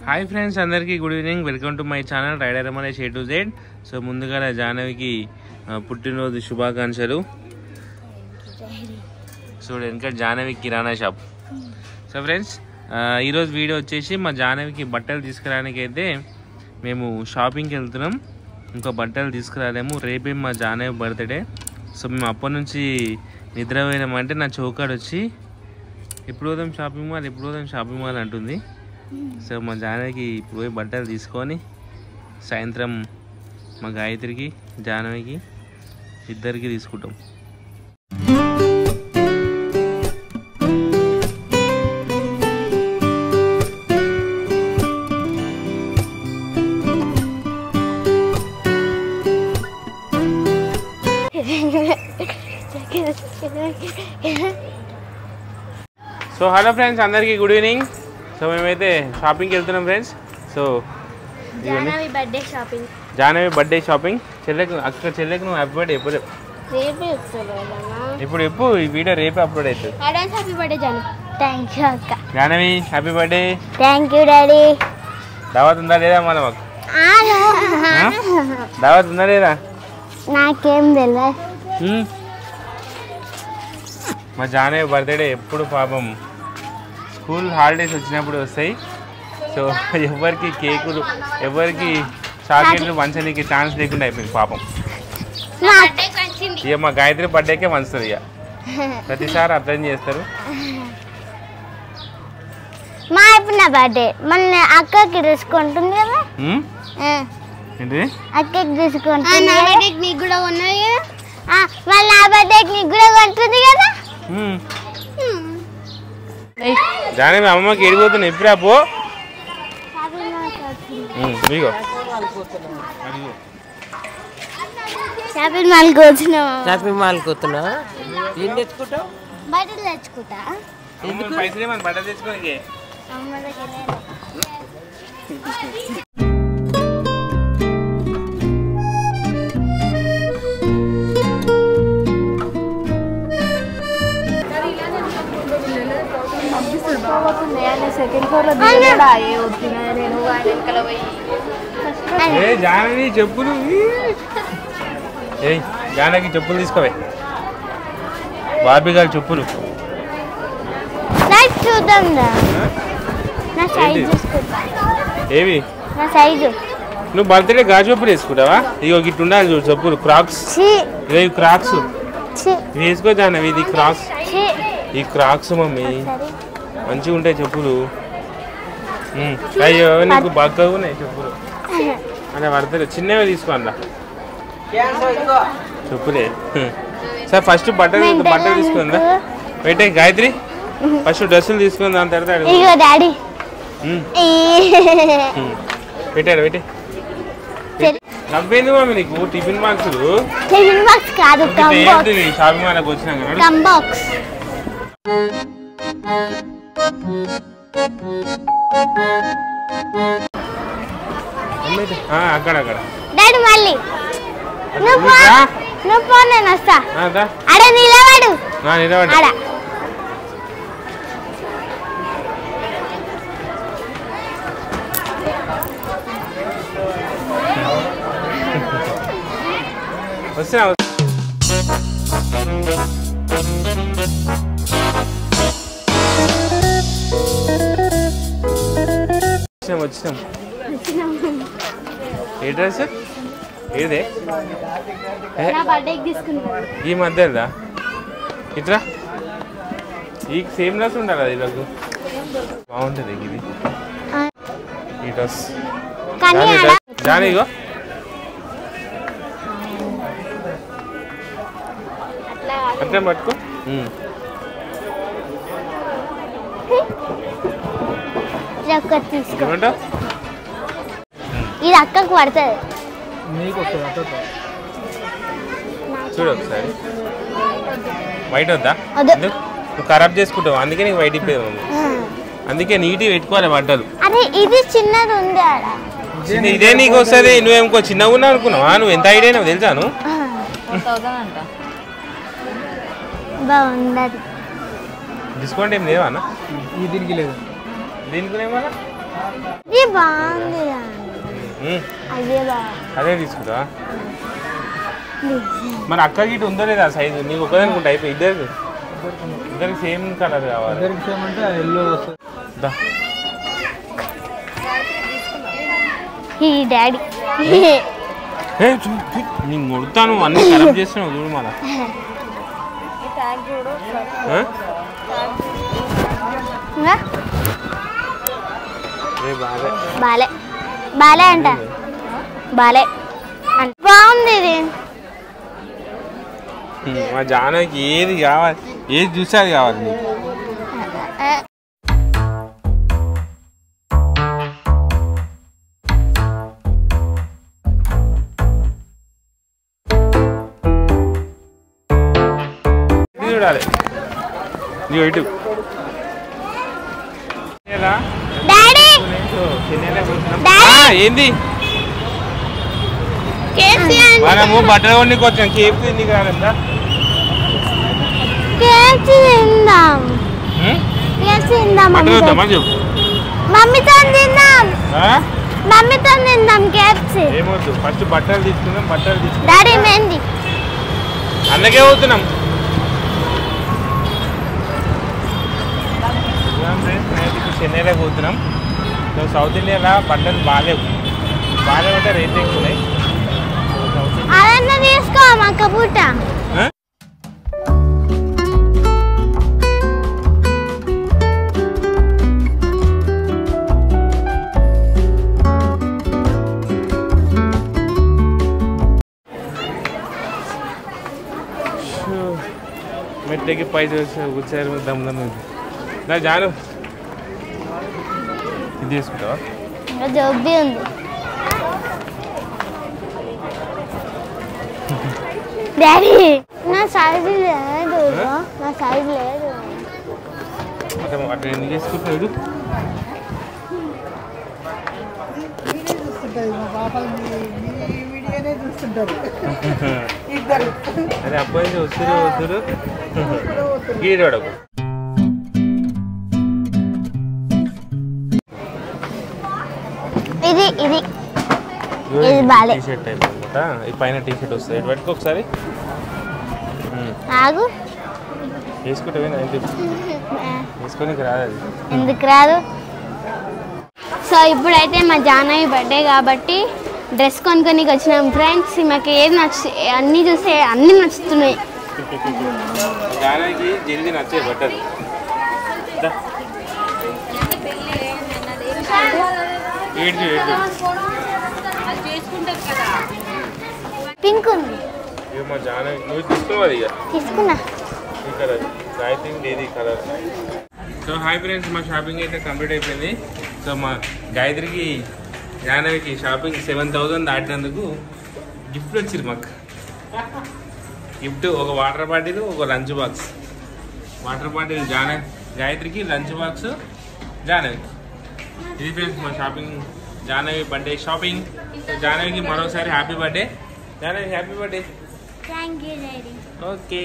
Hi friends, అందరికీ good evening. Welcome to my channel rider Ramesh A to Z. So ముందుగా జాహ్నవికి పుట్టినరోజు శుభాకాంక్షలు. చూడండి ఇంకా Jahnavi kirana shop. So friends, ఈరోజు వీడియో వచ్చేసి మా జాహ్నవికి బట్టలు తీసుకురావడానికి అయితే మేము షాపింగ్కి వెళ్తున్నాం. ఇంకా బట్టలు తీసుకురాలేము, రేపే మా జాహ్నవి బర్త్డే. సో మేము అప్పటి నుంచి నిద్ర పోయినామంటే నా చౌకాడు వచ్చి ఎప్పుడు పోదాం షాపింగ్ మాల్ అంటుంది. సో మా జాహ్నవికి పోయి బట్టలు తీసుకొని సాయంత్రం మా గాయత్రికి జాహ్నవికి ఇద్దరికి తీసుకుంటాం. సో హలో ఫ్రెండ్స్, అందరికీ గుడ్ ఈవినింగ్. సో మేమైతే షాపింగ్కి వెళ్తున్నాం friends. So Jahnavi birthday shopping. చెల్లెకు నువ్వు హ్యాపీ బర్త్డే ఇప్పుడు ఈ వీడియో రేపే అప్లోడ్ అవుతుంది. Jahnavi happy birthday. Thank you daddy. దావత్ ఉందా లేదా? మన మాకు దావత్ ఉందా లేదా? నాకేం తెలియదు. మా జాహ్నవి బర్త్డే ఎప్పుడు పాపం స్కూల్ హాలిడేస్ వచ్చినప్పుడు వస్తాయి. సో ఎవరికి కేకులు, ఎవరికి చాక్లెట్లు పంచడానికి ఛాన్స్ లేకుండా అయిపోయింది పాపం. ఇక మా గాయత్రి బర్త్డేకే పంచుతుంది. ఇక ప్రతిసారి అర్థం చేస్తారు. మా ఇప్పుడు నా బర్త్డే మళ్ళీ అక్కకి డ్రెస్ కొంటుంది కదా. ఏంటి అక్కకి డ్రెస్ కొంటుంది, నీకు కూడా ఉన్నది కదా. మళ్ళీ నా బర్త్డేకి నీకు కూడా కొంటుంది కదా. జాహ్నవి అమ్మమ్మకి ఎడిపోతున్నా ఎప్పుడు పో. షాపింగ్ మాల్కి వచ్చినా ఏం తెచ్చుకుంటావు? బట్టలు తెచ్చుకుంటా. పైసలు ఏమన్నా బట్టలు తెచ్చుకోనికి? జాహ్నవి చెప్పులు, జాహ్నవికి చెప్పులు తీసుకోవే. బార్బీ గారి చెప్పులు చూద్దాం. ఏవి నా సైజు? నువ్వు బర్త్డే గాజు చెప్పులు వేసుకుంటావా? ఇగో గిట్టు ఉండాలి చూడు చెప్పులు, క్రాక్స్. ఇవి క్రాక్స్ వేసుకో జాహ్నవి. ఇది క్రాక్స్, ఈ క్రాక్స్ మమ్మీ మంచిగా ఉంటాయి చెప్పులు. అయ్యో నీకు బాగా ఉన్నాయి చెప్పులు అలా పడతారు. చిన్నవి తీసుకో అలా చెప్పులే. సార్ ఫస్ట్ బట్టలు తీసుకుందా? పెట్టే గాయత్రి ఫస్ట్ డ్రెస్సులు తీసుకుంది, దాని తర్వాత పెట్టాడు. పెట్టే నవ్వేంది మమ్మీ నీకు? టిఫిన్ బాక్స్ షాపింగ్ మాల్కి వచ్చినాక అక్కడ డాడీ మళ్ళీ నువ్వు ఫోన్ నేను వస్తా. అడే నిలబడు. వచ్చినా వచ్చినాం. ఏ డ్రెస్ ఏదే? ఈ మధ్యదా ఇట్లా ఈ సేమ్ డ్రెస్ ఉండాలి అది. ఇలాగ బాగుంటుంది ఇది ఈ డ్రెస్. జానీగో అట్లా పట్టుకో. ఇది అక్కకు పడుతుంది. చూడు ఒకసారి. వైట్ వద్దా? నువ్వు ఖరాబ్ చేసుకుంటావు, అందుకే నీకు వైట్ ఇప్పేది. అందుకే నీట్గా పెట్టుకోవాలి బట్టలు. అరే ఇది చిన్నది ఉంది. ఇదే నీకు వస్తుంది. నువ్వేమో చిన్నగా ఉన్నావు అనుకున్నావా? నువ్వు ఎంత ఐడియా అయినావు తెలుసాను. బాగుంది. డిస్కౌంట్ ఏం లేవా? దీనికి లేదు. దీనికి ఏమన్నా ఇది బాగుంది అదే అదే తీసుకుంటా. మరి అక్క గిట్ ఉందో లేదా సైజు? నీకు ఒకదనుకుంటా అయిపోయి ఇద్దరికి సేమ్ కలర్ కావాలి. డాడీ నేను కొడతాను, అన్ని ఖరాబ్ చేస్తున్నావు చూడు. మళ్ళా బాలే బాలే అంట, బాలే బాగుంది ఇది. మా జానకి ఏది కావాలి, ఏది చూస్తే అది కావాలి నీకు. చూడాలి ఇటు ఏంది మనము బట్టలు కొనికి వచ్చాం. కేఫ్సీ నీకు రాలేదా? మమ్మీతో తిందాం, మమ్మీతో తిందాం కేఎఫ్సీ. ఏమొద్దు, ఫస్ట్ బట్టలు తీసుకుందాం. బట్టలు తీసుకుందాం. డాడీ మెహందీ అందుకే పోతున్నాం. చెన్నైలో పోతున్నాం. సౌత్ ఇండియాలో బట్టలు బాగాలేవు అంటే రేట్ ఎక్కువ ఉన్నాయి. అదన్నా తీసుకో మాక పూట. మెట్టకి పైసలు కూర్చారు దమ్ముదమ్మ. నా జాను ఇది తీసుకుంటావా? జబ్బి ఉంది డాడీ. నా సైజు లేదు, నా సైజు లేదు. అట్లా ఎందుకు చేసుకుంటున్నాడు? అదే అబ్బాయి వస్తురు గీడకు. ఇది ఇది ఇది బాలే. టీషర్ట్ టైప్ అనమాట. ఈ పైన టీషర్ట్ వస్తుంది. ఇటు పెట్టుకో ఒకసారి. ఆగు వేసుకుంటే వేసుకొని రాదు అది. ఎందుకు రాదు? సో ఇప్పుడైతే మా జానవి బర్త్డే కాబట్టి డ్రెస్ కొనుక్కొని వచ్చినాం ఫ్రెండ్స్. మాకు ఏది అన్నీ చూస్తే అన్నీ నచ్చుతున్నాయి. జానవికి జల్దీ నచ్చే బట్టలు. పింక్ ఉంది. మా జానవి నువ్వు తీసుకోవాలి. ఇక తీసుకున్నా ఈ కలర్ ఐ థింక్ ఇది కలర్. సో హాయ్ ఫ్రెండ్స్, మా షాపింగ్ అయితే కంప్లీట్ అయిపోయింది. సో మా గాయత్రికి జానవికి షాపింగ్ 7,000 దాటినందుకు గిఫ్ట్ వచ్చింది మాకు. గిఫ్ట్ ఒక వాటర్ బాటిల్, ఒక లంచ్ బాక్స్. వాటర్ బాటిల్ గాయత్రికి, లంచ్ బాక్స్ జానవికి. ఇది ఫ్రెండ్స్ మా shopping, Jahnavi birthday shopping. So జానవికి మరోసారి happy birthday. Jahnavi happy birthday. Thank you daddy. Okay.